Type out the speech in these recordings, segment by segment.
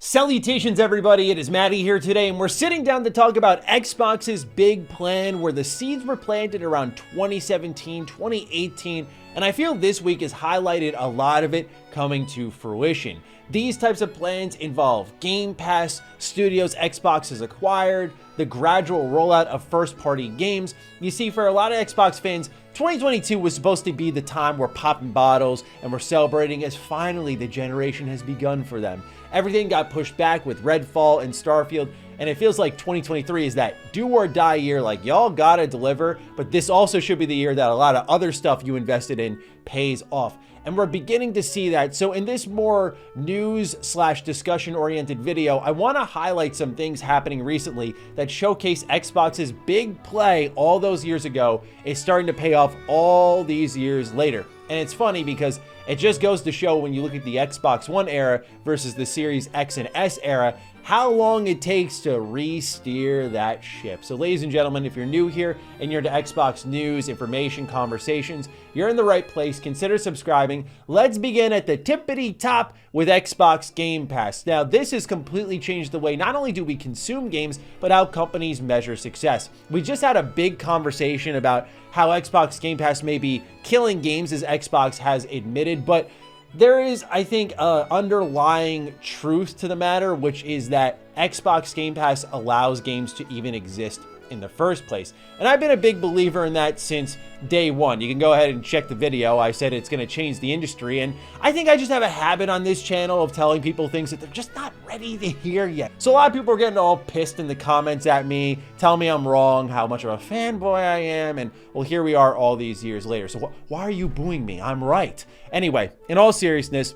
Salutations everybody, it is Maddie here today and we're sitting down to talk about Xbox's big plan where the seeds were planted around 2017, 2018, and I feel this week has highlighted a lot of it coming to fruition. These types of plans involve Game Pass, studios Xbox has acquired, the gradual rollout of first-party games. You see, for a lot of Xbox fans, 2022 was supposed to be the time we're popping bottles and we're celebrating as finally the generation has begun for them. Everything got pushed back with Redfall and Starfield, and it feels like 2023 is that do or die year, like y'all gotta deliver, but this also should be the year that a lot of other stuff you invested in pays off. And we're beginning to see that. So in this more news/discussion oriented video, I want to highlight some things happening recently that showcase Xbox's big play all those years ago is starting to pay off all these years later. And it's funny because it just goes to show when you look at the Xbox One era versus the Series X and S era, how long it takes to re-steer that ship. So ladies and gentlemen, if you're new here and you're into Xbox news, information, conversations, you're in the right place. Consider subscribing. Let's begin at the tippity top with Xbox Game Pass. Now, this has completely changed the way not only do we consume games, but how companies measure success. We just had a big conversation about how Xbox Game Pass may be killing games, as Xbox has admitted, but there is, I think, underlying truth to the matter, which is that Xbox Game Pass allows games to even exist in the first place. And I've been a big believer in that since day one. You can go ahead and check the video. I said it's going to change the industry, and I think I just have a habit on this channel of telling people things that they're just not ready to hear yet. So a lot of people are getting all pissed in the comments at me, telling me I'm wrong, how much of a fanboy I am, and well, here we are all these years later. So why are you booing me? I'm right. Anyway, in all seriousness,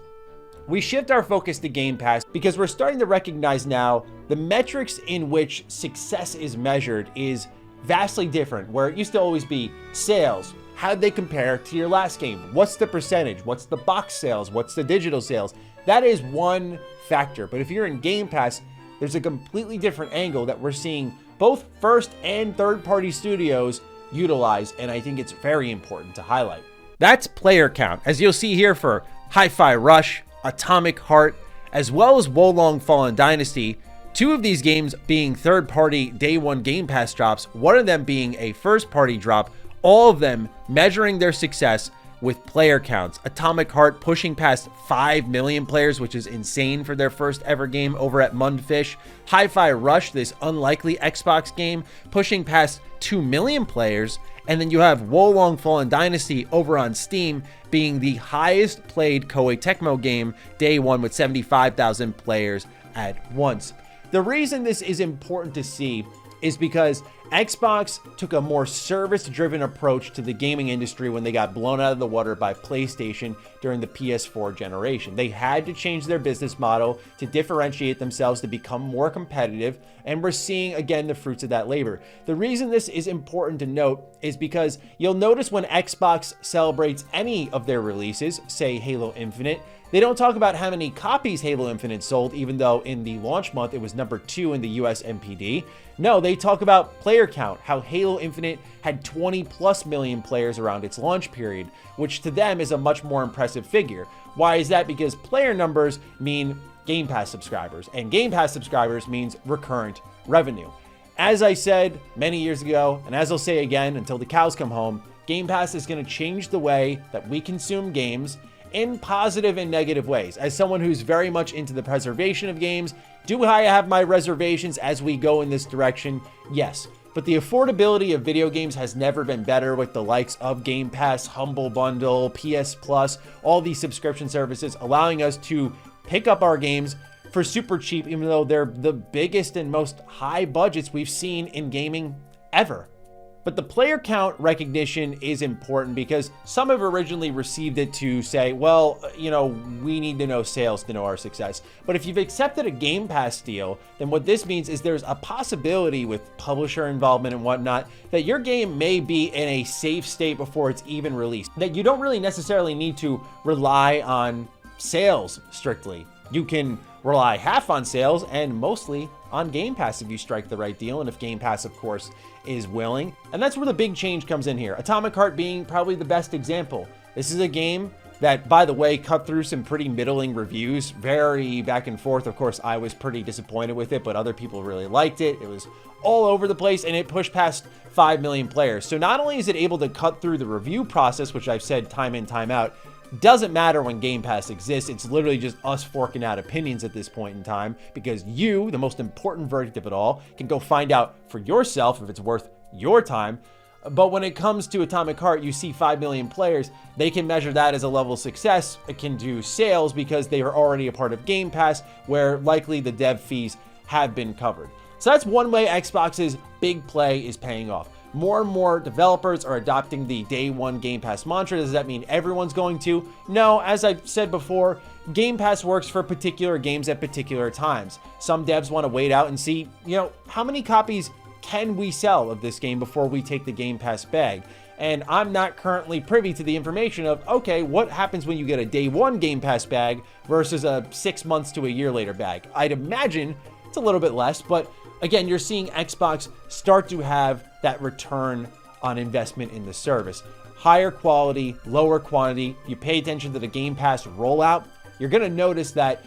we shift our focus to Game Pass because we're starting to recognize now the metrics in which success is measured is vastly different, where it used to always be sales. How'd they compare to your last game? What's the percentage? What's the box sales? What's the digital sales? That is one factor. But if you're in Game Pass, there's a completely different angle that we're seeing both first and third-party studios utilize, and I think it's very important to highlight. That's player count, as you'll see here for Hi-Fi Rush, Atomic Heart, as well as Wo Long Fallen Dynasty, two of these games being third-party day one Game Pass drops, one of them being a first-party drop, all of them measuring their success with player counts. Atomic Heart pushing past 5 million players, which is insane for their first ever game over at Mundfish. Hi-Fi Rush, this unlikely Xbox game, pushing past 2 million players. And then you have Wo Long Fallen Dynasty over on Steam being the highest played Koei Tecmo game day one with 75,000 players at once. The reason this is important to see is because Xbox took a more service-driven approach to the gaming industry when they got blown out of the water by PlayStation during the PS4 generation. They had to change their business model to differentiate themselves to become more competitive, and we're seeing again the fruits of that labor. The reason this is important to note is because you'll notice when Xbox celebrates any of their releases, say Halo Infinite, they don't talk about how many copies Halo Infinite sold, even though in the launch month it was number 2 in the US MPD. No, they talk about player count, how Halo Infinite had 20 plus million players around its launch period, which to them is a much more impressive figure. Why is that? Because player numbers mean Game Pass subscribers, and Game Pass subscribers means recurrent revenue. As I said many years ago, and as I'll say again until the cows come home, Game Pass is going to change the way that we consume games in positive and negative ways. As someone who's very much into the preservation of games, do I have my reservations as we go in this direction? Yes. But the affordability of video games has never been better with the likes of Game Pass, Humble Bundle, PS Plus, all these subscription services allowing us to pick up our games for super cheap, even though they're the biggest and most high budgets we've seen in gaming ever. But the player count recognition is important because some have originally received it to say, well, we need to know sales to know our success. But if you've accepted a Game Pass deal, then what this means is there's a possibility with publisher involvement and whatnot that your game may be in a safe state before it's even released. That you don't really necessarily need to rely on sales strictly. You can rely half on sales and mostly on Game Pass if you strike the right deal, and if Game Pass, of course, is willing. And that's where the big change comes in here. Atomic Heart being probably the best example. This is a game that, by the way, cut through some pretty middling reviews, very back and forth. Of course, I was pretty disappointed with it, but other people really liked it. It was all over the place, and it pushed past 5 million players. So not only is it able to cut through the review process, which I've said time in, time out, doesn't matter when Game Pass exists. It's literally just us forking out opinions at this point in time, because you, the most important verdict of it all, can go find out for yourself if it's worth your time. But when it comes to Atomic Heart, you see 5 million players, they can measure that as a level of success. It can do sales because they are already a part of Game Pass, where likely the dev fees have been covered. So that's one way Xbox's big play is paying off. More and more developers are adopting the day one Game Pass mantra. Does that mean everyone's going to? No, as I've said before, Game Pass works for particular games at particular times. Some devs want to wait out and see, how many copies can we sell of this game before we take the Game Pass bag? And I'm not currently privy to the information of, okay, what happens when you get a day one Game Pass bag versus a 6 months to a year later bag? I'd imagine it's a little bit less, but again, you're seeing Xbox start to have that return on investment in the service. Higher quality, lower quantity. If you pay attention to the Game Pass rollout, you're going to notice that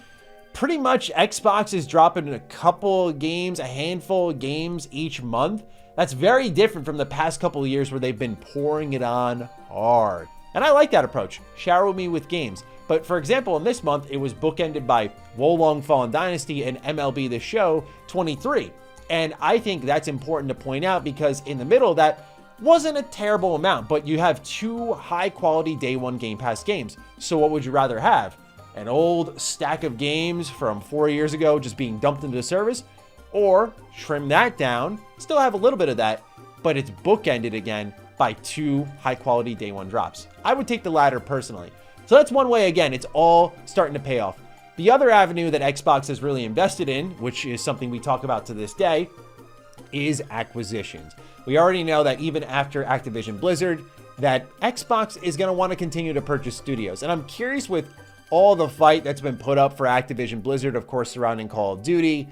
pretty much Xbox is dropping a couple of games, a handful of games each month. That's very different from the past couple of years where they've been pouring it on hard. And I like that approach. Shower me with games. But for example, in this month, it was bookended by Wo Long Fallen Dynasty and MLB The Show 23. And I think that's important to point out because in the middle of that wasn't a terrible amount, but you have two high quality day one Game Pass games. So what would you rather have? An old stack of games from 4 years ago just being dumped into the service, or trim that down, still have a little bit of that, but it's bookended again by two high quality day one drops. I would take the latter personally. So that's one way, again, it's all starting to pay off. The other avenue that Xbox has really invested in, which is something we talk about to this day, is acquisitions. We already know that even after Activision Blizzard, that Xbox is going to want to continue to purchase studios. And I'm curious with all the fight that's been put up for Activision Blizzard, of course, surrounding Call of Duty,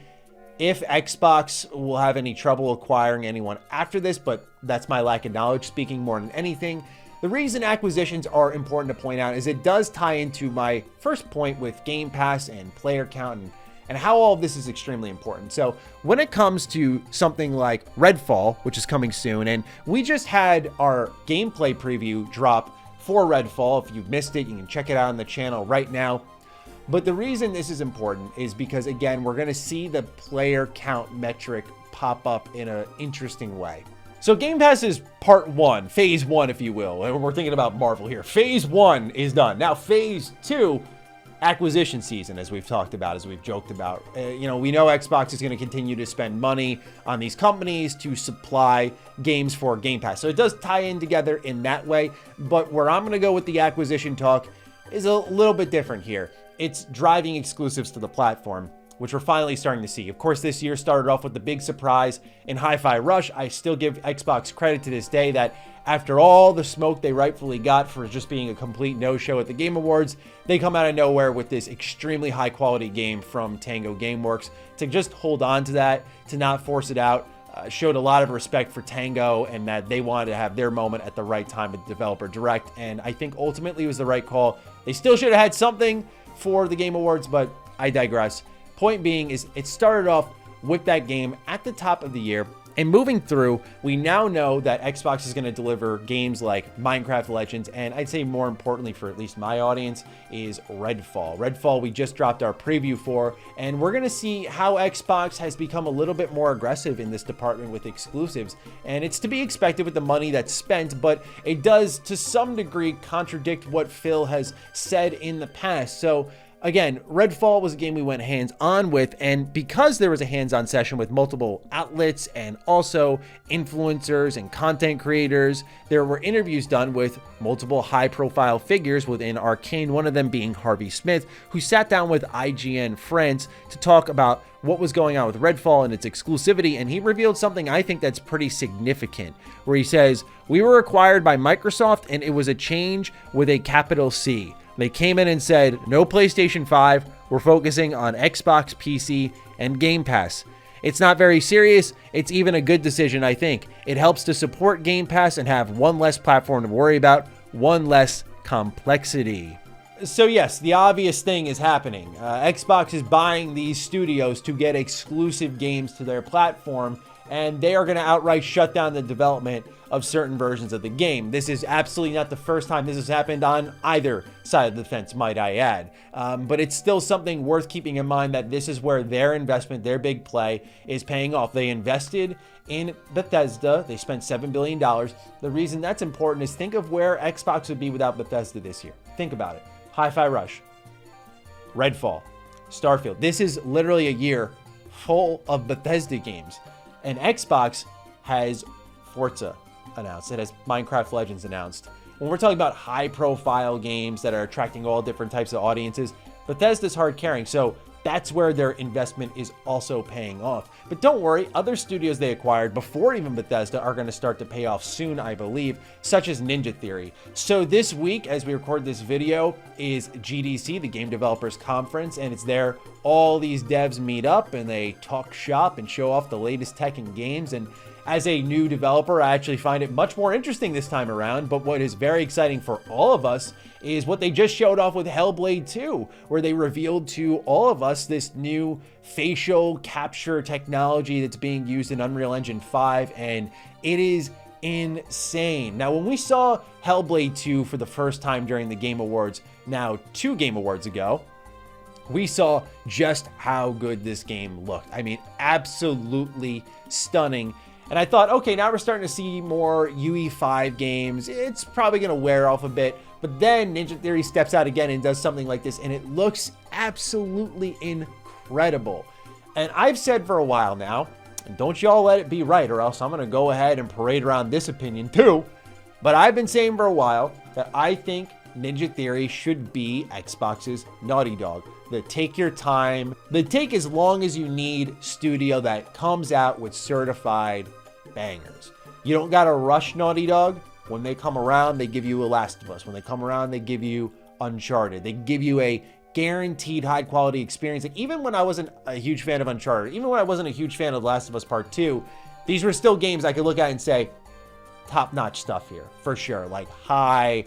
if Xbox will have any trouble acquiring anyone after this, but that's my lack of knowledge speaking more than anything. The reason acquisitions are important to point out is it does tie into my first point with Game Pass and player count and how all of this is extremely important. So when it comes to something like Redfall, which is coming soon, and we just had our gameplay preview drop for Redfall. If you've missed it, you can check it out on the channel right now. But the reason this is important is because, again, we're going to see the player count metric pop up in an interesting way. So Game Pass is part one, phase one, if you will. And we're thinking about Marvel here. Phase one is done. Now, phase two, acquisition season, as we've talked about, as we've joked about. We know Xbox is going to continue to spend money on these companies to supply games for Game Pass. So it does tie in together in that way. But where I'm going to go with the acquisition talk is a little bit different here. It's driving exclusives to the platform, which we're finally starting to see. Of course, this year started off with the big surprise in Hi-Fi Rush. I still give Xbox credit to this day that after all the smoke they rightfully got for just being a complete no-show at the Game Awards, they come out of nowhere with this extremely high-quality game from Tango Gameworks. To just hold on to that, to not force it out, showed a lot of respect for Tango and that they wanted to have their moment at the right time with Developer Direct. And I think ultimately it was the right call. They still should have had something for the Game Awards, but I digress. Point being is it started off with that game at the top of the year, and moving through, we now know that Xbox is going to deliver games like Minecraft Legends, and I'd say more importantly for at least my audience is Redfall. Redfall we just dropped our preview for, and we're going to see how Xbox has become a little bit more aggressive in this department with exclusives, and it's to be expected with the money that's spent, but it does to some degree contradict what Phil has said in the past. So again, Redfall was a game we went hands-on with, and because there was a hands-on session with multiple outlets and also influencers and content creators, there were interviews done with multiple high-profile figures within Arcane, one of them being Harvey Smith, who sat down with IGN France to talk about what was going on with Redfall and its exclusivity, and he revealed something I think that's pretty significant, where he says, "We were acquired by Microsoft, and it was a change with a capital C. They came in and said, no PlayStation 5, we're focusing on Xbox, PC, and Game Pass. It's not very serious. It's even a good decision, I think. It helps to support Game Pass and have one less platform to worry about, one less complexity." So yes, the obvious thing is happening. Xbox is buying these studios to get exclusive games to their platform, and they are going to outright shut down the development of certain versions of the game. This is absolutely not the first time this has happened on either side of the fence, might I add. But it's still something worth keeping in mind that this is where their investment, their big play, is paying off. They invested in Bethesda. They spent $7 billion. The reason that's important is think of where Xbox would be without Bethesda this year. Think about it. Hi-Fi Rush, Redfall, Starfield. This is literally a year full of Bethesda games. And Xbox has Forza announced. It has Minecraft Legends announced. When we're talking about high-profile games that are attracting all different types of audiences, Bethesda's hard carrying. So that's where their investment is also paying off. But don't worry, other studios they acquired before even Bethesda are going to start to pay off soon, I believe, such as Ninja Theory. So this week, as we record this video, is GDC, the Game Developers Conference, and it's there all these devs meet up and they talk shop and show off the latest tech and games. And as a new developer, I actually find it much more interesting this time around. But what is very exciting for all of us is what they just showed off with Hellblade 2, where they revealed to all of us this new facial capture technology that's being used in Unreal Engine 5, and it is insane. Now, when we saw Hellblade 2 for the first time during the Game Awards, now 2 Game Awards ago, we saw just how good this game looked. I mean, absolutely stunning. And I thought, okay, now we're starting to see more UE5 games. It's probably going to wear off a bit. But then Ninja Theory steps out again and does something like this, and it looks absolutely incredible. And I've said for a while now, and don't y'all let it be right, or else I'm going to go ahead and parade around this opinion too. But I've been saying for a while that I think Ninja Theory should be Xbox's Naughty Dog. The take your time, the take as long as you need studio that comes out with certified bangers. You don't got to rush Naughty Dog. When they come around, they give you The Last of Us. When they come around, they give you Uncharted. They give you a guaranteed high quality experience. Like, even when I wasn't a huge fan of Uncharted, even when I wasn't a huge fan of The Last of Us Part 2, these were still games I could look at and say, top-notch stuff here, for sure. Like high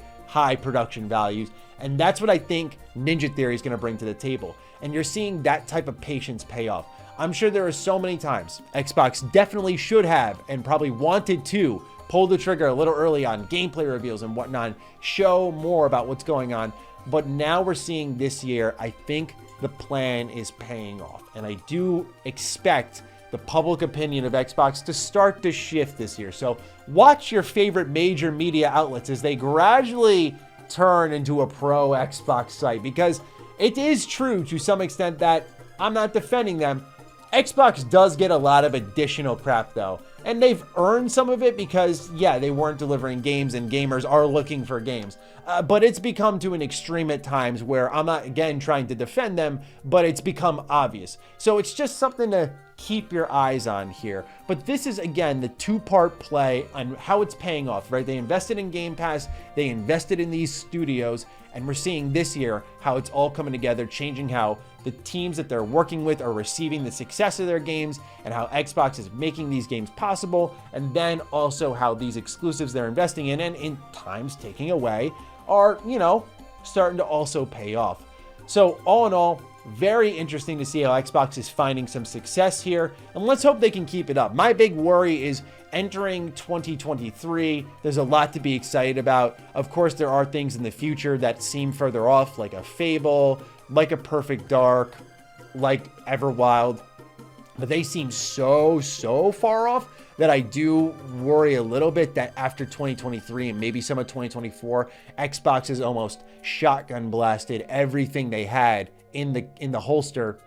production values. And that's what I think Ninja Theory is going to bring to the table. And you're seeing that type of patience pay off. I'm sure there are so many times Xbox definitely should have and probably wanted to pull the trigger a little early on gameplay reveals and whatnot, show more about what's going on. But now we're seeing this year, I think the plan is paying off. And I do expect the public opinion of Xbox to start to shift this year. So watch your favorite major media outlets as they gradually turn into a pro Xbox site, because it is true to some extent that I'm not defending them. Xbox does get a lot of additional crap though, and they've earned some of it because, yeah, they weren't delivering games and gamers are looking for games. But it's become to an extreme at times where I'm not, again, trying to defend them, but it's become obvious. So it's just something to keep your eyes on here. But this is, again, the two-part play on how it's paying off, right? They invested in Game Pass, they invested in these studios, and we're seeing this year how it's all coming together, changing how the teams that they're working with are receiving the success of their games, and how Xbox is making these games possible, and then also how these exclusives they're investing in and in times taking away are, you know, starting to also pay off. So all in all, very interesting to see how Xbox is finding some success here, and let's hope they can keep it up. My big worry is entering 2023. There's a lot to be excited about. Of course, there are things in the future that seem further off, like a Fable, like a Perfect Dark, like Everwild, but they seem so far off that I do worry a little bit that after 2023 and maybe some of 2024, Xbox has almost shotgun blasted everything they had in the holster.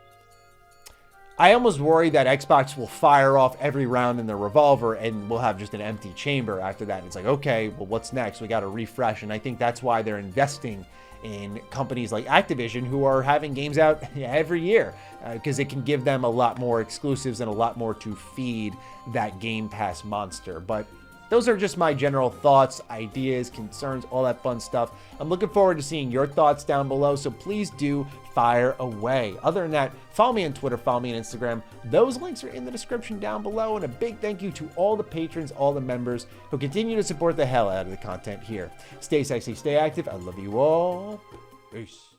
I almost worry that Xbox will fire off every round in their revolver and we'll have just an empty chamber after that. It's like, okay, well, what's next? We got to refresh. And I think that's why they're investing in companies like Activision, who are having games out every year, because it can give them a lot more exclusives and a lot more to feed that Game Pass monster. But those are just my general thoughts, ideas, concerns, all that fun stuff. I'm looking forward to seeing your thoughts down below, so please do fire away. Other than that, follow me on Twitter, follow me on Instagram. Those links are in the description down below, and a big thank you to all the patrons, all the members who continue to support the hell out of the content here. Stay sexy, stay active. I love you all. Peace.